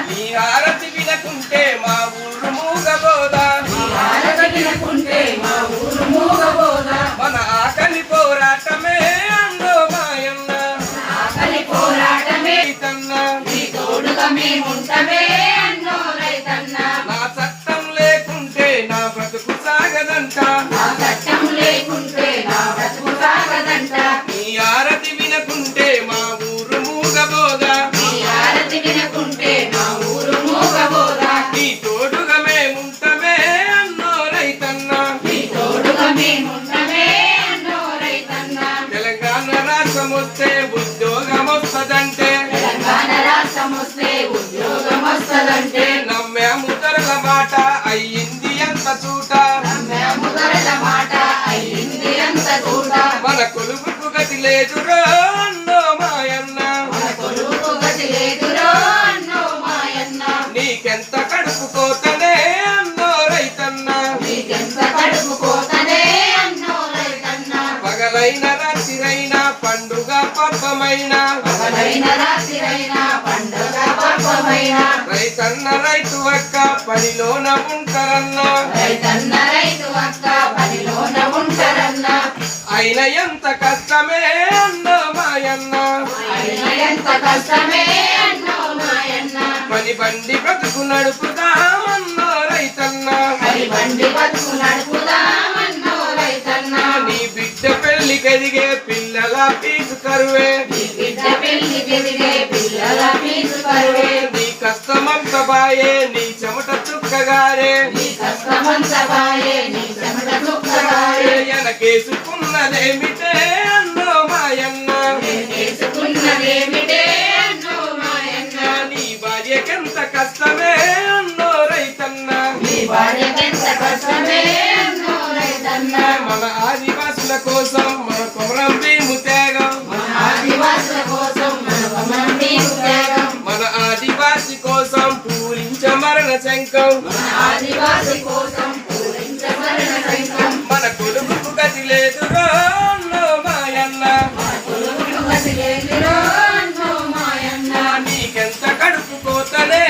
నీ హారతి వినకుంటే మా ఊరు మూగబోదా మన ఆకలి పోరాటమే అందో మాయన్న నా చట్టం లేకుంటే నా బ్రతుకు సాగదంట నీ హారతి వినకుంటే మా ఊరు మూగబోదా నీ తోడుగా మేముంటమే అన్నో రైతన్న తెలంగాణ రాష్ట్రం వస్తే ఉద్యోగం వస్తదంటే నమ్మాము ధరల మాట అయ్యింది ఎంత చూట మన కొలువుకు గతి లేదురో అన్నో మాయన్న నీకెంత కడుపు కోతనే అన్నో రైతన్న పగలైన రాత్రిరైన పండుగ పబ్బమైన రైతన్న రైతు అక్క పనిలోన ఉంటారన్న అయిన ఎంత కష్టమే అన్నో మాయన్న పని బండి బ్రతుకు నడుపుదామన్నో రైతన్న నీ బిడ్డ పెళ్లికి ఎదిగే పిల్లల ఫీజు కరువే నీ కష్టమంత బాయే నీ చెమట చుక్కగారే ఎనకేసుకున్నదేమిటే అన్నో మాయన్న నీ భార్యకెంత కష్టమే అన్నో రైతన్న మన ఆదివాసుల కోసం మన కొమరం భీము త్యాగం మన ఆదివాసి కోసం పూరించ మరణ శంఖం మన కొలువుకు గతి లేదురో అన్నో మాయన్న నీకెంత కడుపు కోతనే